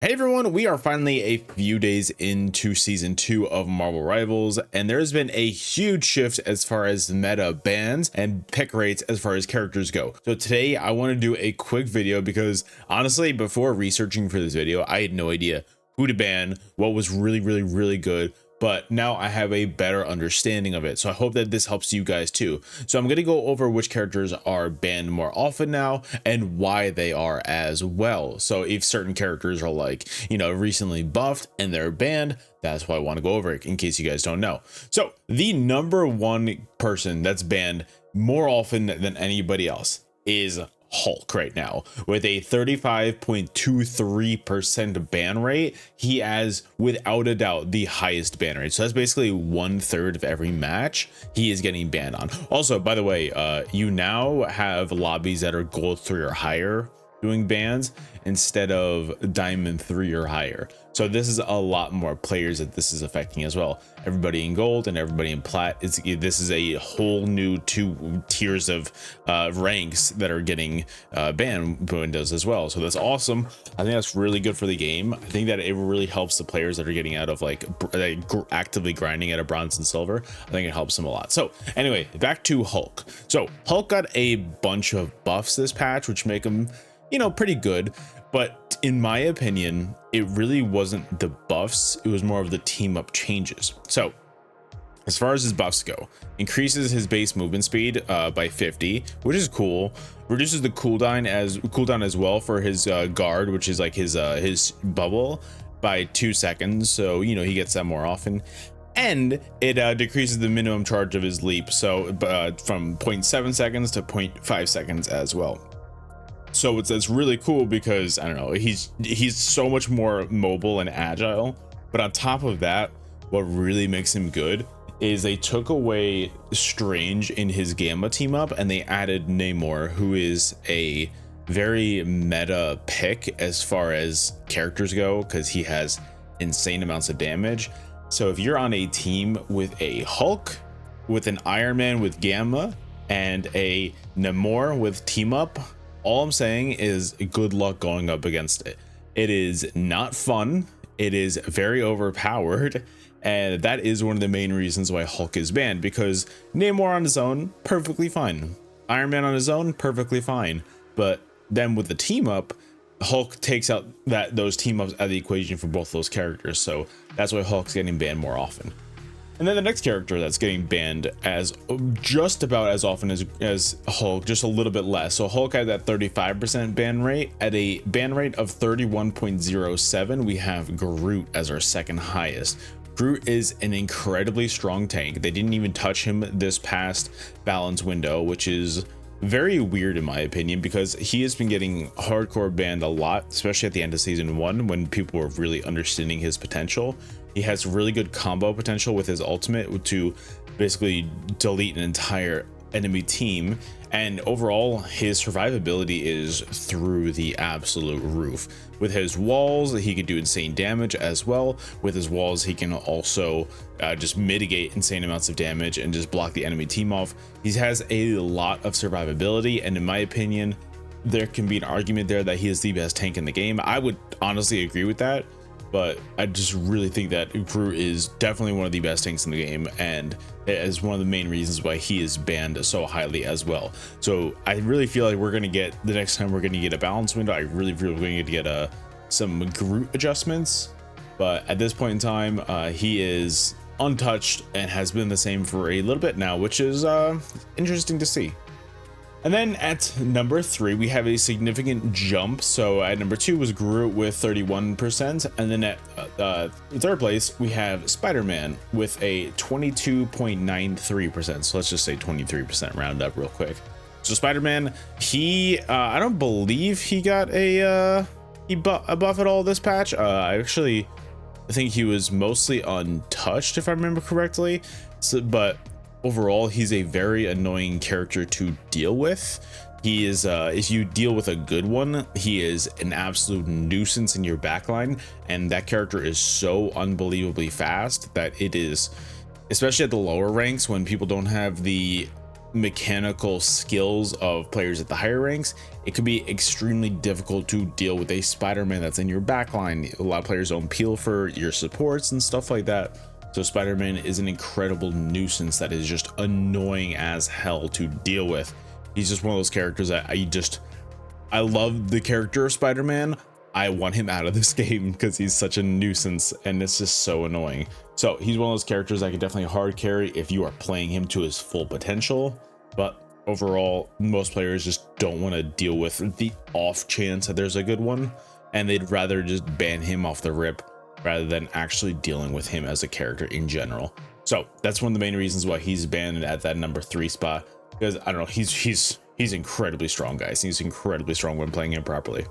Hey everyone, we are finally a few days into season 2 of Marvel Rivals, and there's been a huge shift as far as meta bans and pick rates as far as characters go. So today I want to do a quick video because honestly, before researching for this video, I had no idea who to ban, what was really good, but now I have a better understanding of it. So I hope that this helps you guys too. So I'm going to go over which characters are banned more often now and why they are as well. So if certain characters are like, recently buffed and they're banned, that's why I want to go over it in case you guys don't know. So the number one person that's banned more often than anybody else is Hulk right now with a 35.23% ban rate. He has without a doubt the highest ban rate, so that's basically 1/3 of every match he is getting banned on. Also, by the way, you now have lobbies that are gold 3 or higher doing bans instead of diamond 3 or higher, so this is a lot more players that this is affecting as well. Everybody in gold and everybody in plat, this is a whole new 2 tiers of ranks that are getting ban windows as well, so that's awesome. I think that's really good for the game. I think that it really helps the players that are getting out of actively grinding at a bronze and silver. I think it helps them a lot. So anyway, back to Hulk. So Hulk got a bunch of buffs this patch, which make him pretty good, but in my opinion it really wasn't the buffs, it was more of the team up changes. So as far as his buffs go, increases his base movement speed by 50, which is cool. Reduces the cooldown as well for his guard, which is like his bubble, by 2 seconds, so he gets that more often. And it decreases the minimum charge of his leap, so from 0.7 seconds to 0.5 seconds as well. So it's really cool because I don't know, he's so much more mobile and agile. But on top of that, what really makes him good is they took away Strange in his Gamma team up and they added Namor, who is a very meta pick as far as characters go because he has insane amounts of damage. So if you're on a team with a Hulk, with an Iron Man with Gamma, and a Namor with team up, all I'm saying is good luck going up against it. It is not fun. It is very overpowered. And that is one of the main reasons why Hulk is banned, because Namor on his own, perfectly fine. Iron Man on his own, perfectly fine. But then with the team up, Hulk takes out those team ups out of the equation for both those characters. So that's why Hulk's getting banned more often. And then the next character that's getting banned as just about as often as Hulk, just a little bit less. So Hulk had that 35% ban rate. At a ban rate of 31.07, we have Groot as our second highest. Groot is an incredibly strong tank. They didn't even touch him this past balance window, which is very weird in my opinion, because he has been getting hardcore banned a lot, especially at the end of season 1 when people were really understanding his potential. He has really good combo potential with his ultimate to basically delete an entire enemy team, and overall his survivability is through the absolute roof. With his walls, he can do insane damage as well. With his walls, he can also just mitigate insane amounts of damage and just block the enemy team off. He has a lot of survivability, and in my opinion, there can be an argument there that he is the best tank in the game. I would honestly agree with that, but I just really think that Groot is definitely one of the best tanks in the game, and it is one of the main reasons why he is banned so highly as well. So I really feel like we're going to get, the next time we're going to get a balance window, I really feel we're going to get some Groot adjustments. But at this point in time, he is untouched and has been the same for a little bit now, which is interesting to see. And then at number 3, we have a significant jump. So at number 2 was Groot with 31%. And then at third place, we have Spider-Man with a 22.93%. So let's just say 23%, round up real quick. So Spider-Man, I don't believe he got a buff at all this patch. I think he was mostly untouched, if I remember correctly. But overall, he's a very annoying character to deal with. He is, if you deal with a good one, he is an absolute nuisance in your backline, and that character is so unbelievably fast that it is, especially at the lower ranks when people don't have the mechanical skills of players at the higher ranks, it could be extremely difficult to deal with a Spider-Man that's in your backline. A lot of players don't peel for your supports and stuff like that. So Spider-Man is an incredible nuisance that is just annoying as hell to deal with. He's just one of those characters that I love the character of Spider-Man. I want him out of this game because he's such a nuisance and it's just so annoying. So he's one of those characters that can definitely hard carry if you are playing him to his full potential. But overall, most players just don't want to deal with the off chance that there's a good one, and they'd rather just ban him off the rip rather than actually dealing with him as a character in general. So that's one of the main reasons why he's banned at that number 3 spot, because I don't know, he's incredibly strong, guys. He's incredibly strong when playing him properly.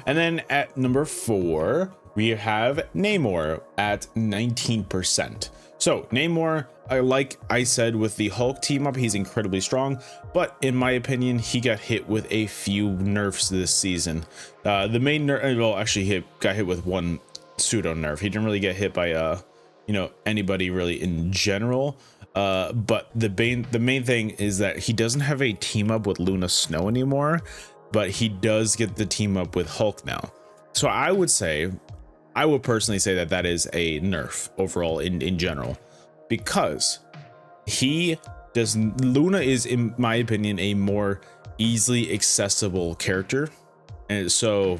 And then at number 4, we have Namor at 19%. So Namor, like I said, with the Hulk team up, he's incredibly strong, but in my opinion, he got hit with a few nerfs this season. The main nerf, well, actually he got hit with one pseudo nerf. He didn't really get hit by you know, anybody really in general. But the main thing is that he doesn't have a team up with Luna Snow anymore, but he does get the team up with Hulk now. So I would personally say that that is a nerf overall in general, because Luna is, in my opinion, a more easily accessible character. And so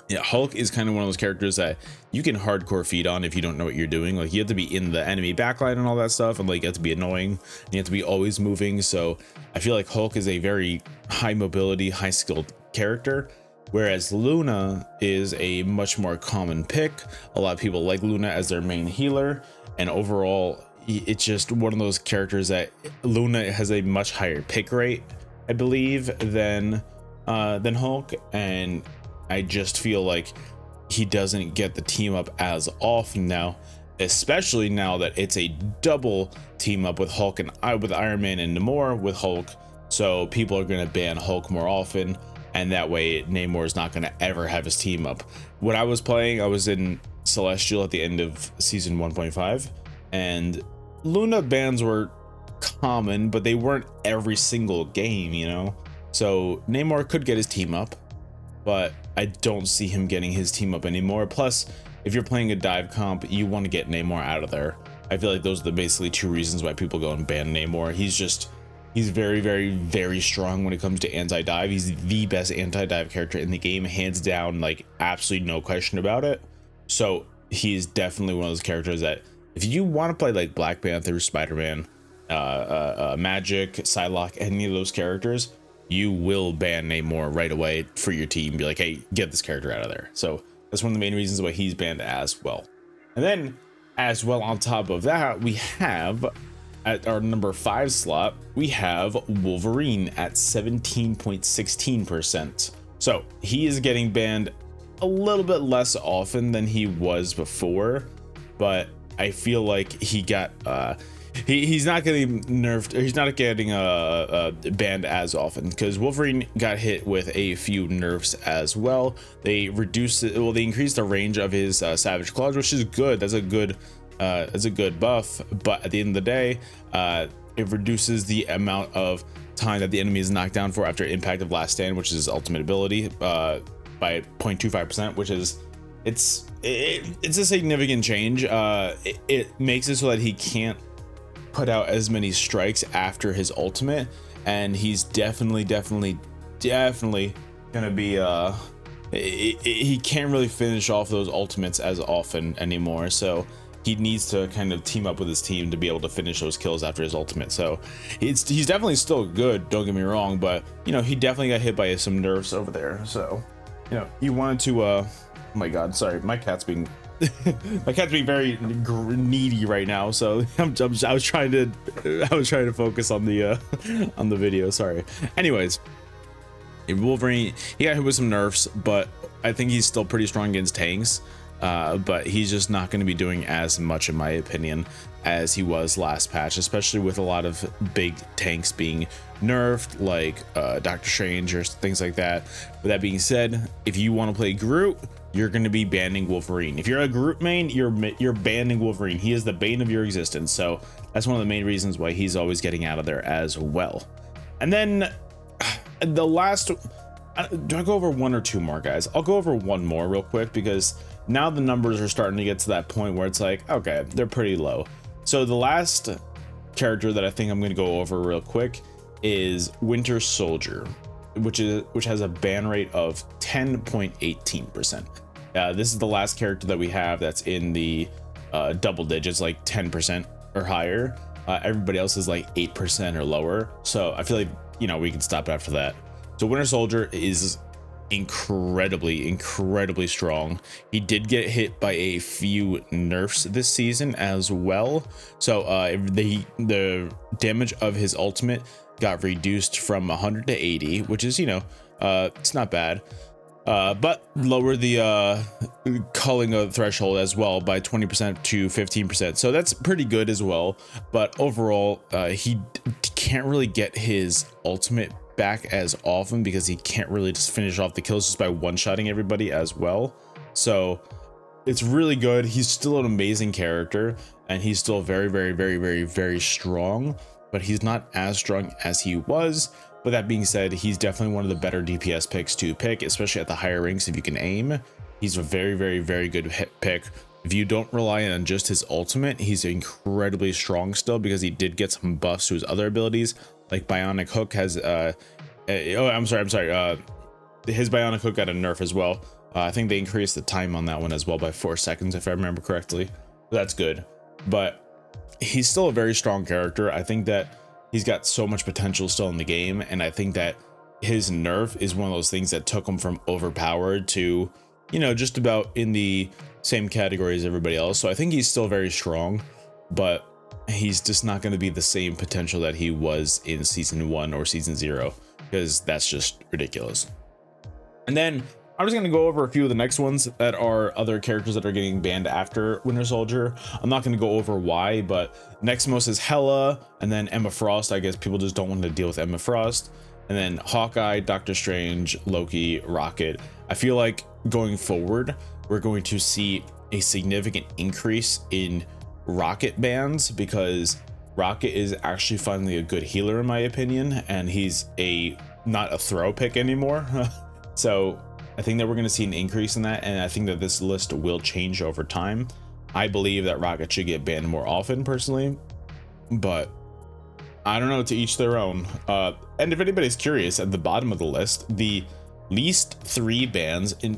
yeah, Hulk is kind of one of those characters that you can hardcore feed on if you don't know what you're doing. Like, you have to be in the enemy backline and all that stuff, and like, you have to be annoying and you have to be always moving. So I feel like Hulk is a very high mobility, high skilled character, whereas Luna is a much more common pick. A lot of people like Luna as their main healer, and overall it's just one of those characters that Luna has a much higher pick rate, I believe, than Hulk. And I just feel like he doesn't get the team up as often now, especially now that it's a double team up with Hulk and with Iron Man and Namor with Hulk. So people are going to ban Hulk more often, and that way Namor is not going to ever have his team up. When I was playing, I was in Celestial at the end of season 1.5, and Luna bans were common, but they weren't every single game, you know? So Namor could get his team up, but I don't see him getting his team up anymore. Plus, if you're playing a dive comp, you want to get Namor out of there. I feel like those are the basically 2 reasons why people go and ban Namor. He's very, very, very strong when it comes to anti-dive. He's the best anti-dive character in the game, hands down, like absolutely no question about it. So he's definitely one of those characters that if you want to play like Black Panther, Spider-Man, Magic, Psylocke, any of those characters, you will ban Namor right away for your team. Be like, hey, get this character out of there. So that's one of the main reasons why he's banned as well. And then as well, on top of that, we have at our number 5 slot, we have Wolverine at 17.16%. So he is getting banned a little bit less often than he was before, but I feel like he got he's not getting nerfed, or he's not getting banned as often, because Wolverine got hit with a few nerfs as well. They reduced it, well, they increased the range of his Savage Claws, which is good. That's a good buff, but at the end of the day, it reduces the amount of time that the enemy is knocked down for after impact of Last Stand, which is his ultimate ability, by 0.25%, which is it's a significant change. It makes it so that he can't put out as many strikes after his ultimate, and he's definitely gonna be he can't really finish off those ultimates as often anymore. So he needs to kind of team up with his team to be able to finish those kills after his ultimate. So he's definitely still good, don't get me wrong, but you know, he definitely got hit by some nerfs over there. So you know, you wanted to oh my god, sorry, my cat's being my cat's being very needy right now, so I was trying to focus on the video, sorry. Anyways, Wolverine, he got hit with some nerfs, but I think he's still pretty strong against tanks, but he's just not going to be doing as much, in my opinion, as he was last patch, especially with a lot of big tanks being nerfed, like Doctor Strange or things like that. With that being said, if you want to play Groot, you're going to be banning Wolverine. If you're a Groot main, you're banning Wolverine. He is the bane of your existence. So that's one of the main reasons why he's always getting out of there as well. And then the last, do I go over one or two more, guys? I'll go over one more real quick, because now the numbers are starting to get to that point where it's like, okay, they're pretty low. So the last character that I think I'm going to go over real quick is Winter Soldier, which has a ban rate of 10.18%. This is the last character that we have that's in the double digits, like 10% or higher. Everybody else is like 8% or lower. So I feel like, you know, we can stop after that. So Winter Soldier is incredibly strong. He did get hit by a few nerfs this season as well. So the damage of his ultimate got reduced from 100 to 80, which is, you know, it's not bad. But lower the culling of threshold as well by 20% to 15%. So that's pretty good as well. But overall, he can't really get his ultimate back as often, because he can't really just finish off the kills just by one-shotting everybody as well. So it's really good. He's still an amazing character, and he's still very strong, but he's not as strong as he was. But that being said, he's definitely one of the better DPS picks to pick, especially at the higher ranks if you can aim. He's a very good pick. If you don't rely on just his ultimate, he's incredibly strong still, because he did get some buffs to his other abilities. Like Bionic Hook has his Bionic Hook got a nerf as well. I think they increased the time on that one as well by 4 seconds, if I remember correctly. That's good, but he's still a very strong character. I think that he's got so much potential still in the game, and I think that his nerf is one of those things that took him from overpowered to, you know, just about in the same category as everybody else. So I think he's still very strong, but he's just not going to be the same potential that he was in season 1 or season 0, because that's just ridiculous. And then I'm just going to go over a few of the next ones that are other characters that are getting banned after Winter Soldier. I'm not going to go over why, but next most is Hela, and then Emma Frost. I guess people just don't want to deal with Emma Frost. And then Hawkeye, Doctor Strange, Loki, Rocket. I feel like going forward, we're going to see a significant increase in Rocket bans, because Rocket is actually finally a good healer in my opinion, and he's not a throw pick anymore. So I think that we're going to see an increase in that, and I think that this list will change over time. I believe that Rocket should get banned more often personally, but I don't know, to each their own. And if anybody's curious, at the bottom of the list, the least 3 bans in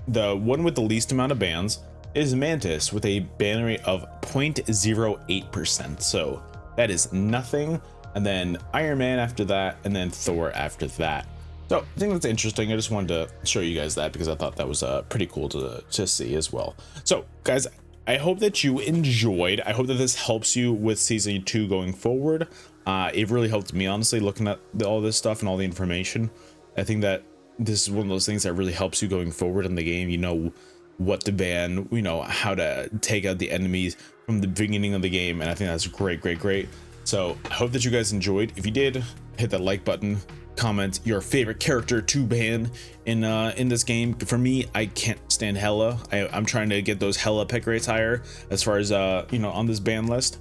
the one with the least amount of bans is Mantis, with a ban rate of 0.08%. So that is nothing. And then Iron Man after that, and then Thor after that. So I think that's interesting. I just wanted to show you guys that, because I thought that was pretty cool to see as well. So guys, I hope that you enjoyed. I hope that this helps you with season 2 going forward. It really helped me, honestly, looking at all this stuff and all the information. I think that this is one of those things that really helps you going forward in the game. You know what to ban, you know how to take out the enemies from the beginning of the game, and I think that's great. So I hope that you guys enjoyed. If you did, hit that like button, comment your favorite character to ban in this game. For me, I can't stand Hela. I'm trying to get those Hela pick rates higher as far as you know, on this ban list,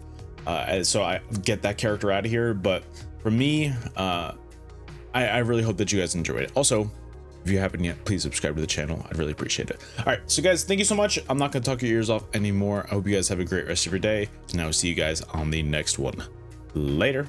so I get that character out of here. But for me, I really hope that you guys enjoyed it. Also, if you haven't yet, please subscribe to the channel. I'd really appreciate it. All right, so guys, thank you so much. I'm not gonna talk your ears off anymore. I hope you guys have a great rest of your day, and I'll see you guys on the next one. Later.